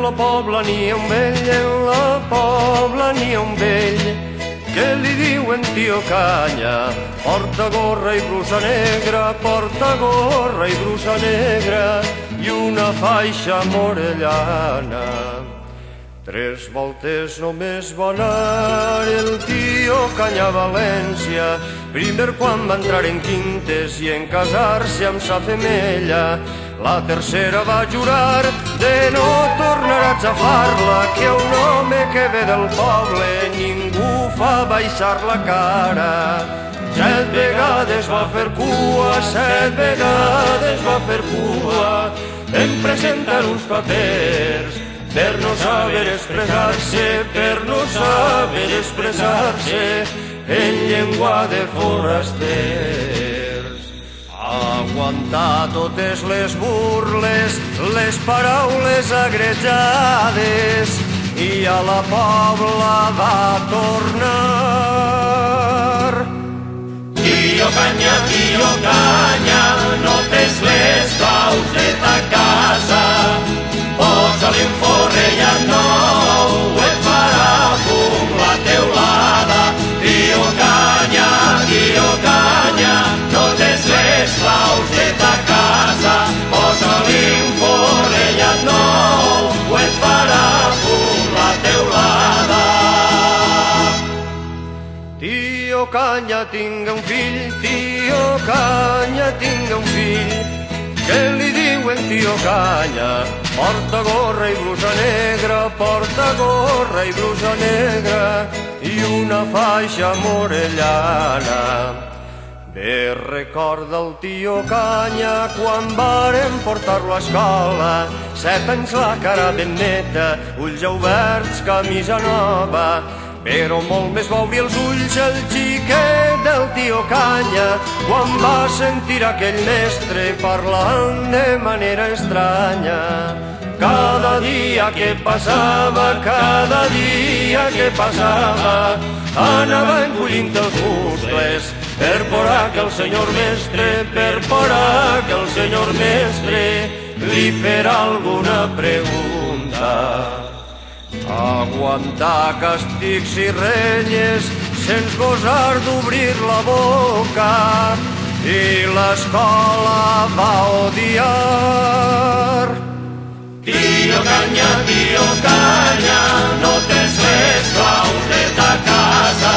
la pobla n'hi ha un vell, en la pobla n'hi ha un vell, que li diuen tio Canya. Porta gorra i brusa negra, porta gorra i brusa negra, i una faixa morellana. 3 voltes només va anar el tio Canya a València, primer quan va entrar en quintes i en casar-se amb sa femella. La tercera va jurar de no tornar a xafar-la, que a un home que ve del poble ningú fa baixar la cara. 7 vegades va fer cua, 7 vegades va fer cua, en presentar uns papers per no saber expressar-se, per no saber expressar-se en llengua de forasters. Aguantar totes les burles, les paraules agrejades, i a la pobla va tornar. Tio Canya, no tens les claus de ta casa, posa-li un forrellat nou, et farà fum la teulada. Tio Canya, no tens les claus de ta casa, posa-li un forrellat nou, et farà fum la teulada. Tio Canya tinga un fill, tio Canya tinga un fill, que li diuen tio Canya. Porta gorra i blusa negra, porta gorra i blusa negra, i una faixa morellana. Bé recorda el tio Canya quan varen portar-lo a escola, 7 anys la cara ben neta, ulls ja oberts, camisa nova, però molt més va obrir els ulls el xiquet del tio Canya quan va sentir aquell mestre parlant de manera estranya. Cada dia que passava, cada dia que passava, anava encollint els muscles per por a que el senyor mestre, per por a que el senyor mestre li fera alguna pregunta. Aguantar castigs i renyes sense gosar d'obrir la boca, i l'escola va odiar. Tio Canya, no tens les claus de ta casa,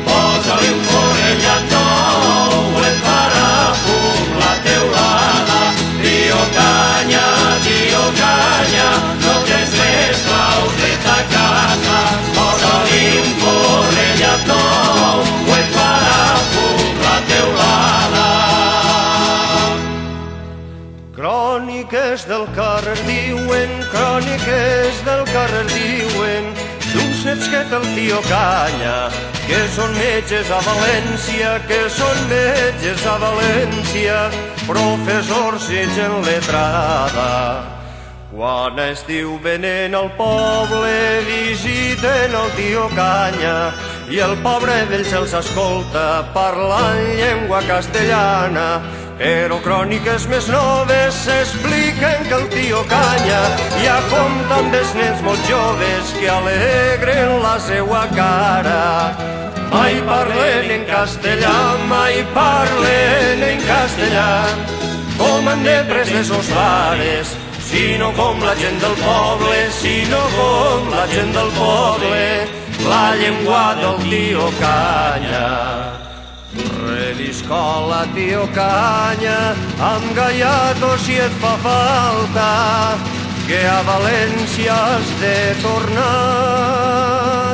posa-li un forrellat nou, et farà fum la teulada. Tio Canya, no tens les claus de ta casa, posa-li un forrellat nou, et farà fum la teulada. Cròniques del carrer diuen, cròniques del carrer diuen, d'uns nets que té el tio Canya, que són metges a València, que són metges a València, professors i gent letrada. Quan a estiu venen al poble visiten el tio Canya, i el pobre vell se'ls escolta parlant llengua castellana. Però cròniques més noves expliquen que el tio Canya ja compta amb els nens molt joves que alegren la seua cara. Mai parlen en castellà, mai parlen en castellà, com han de pres de sos pares, sinó com la gent del poble, sinó com la gent del poble, la llengua del tio Canya. Rediscola, tio Canya, amb gaiato si et fa falta, que a València has de tornar.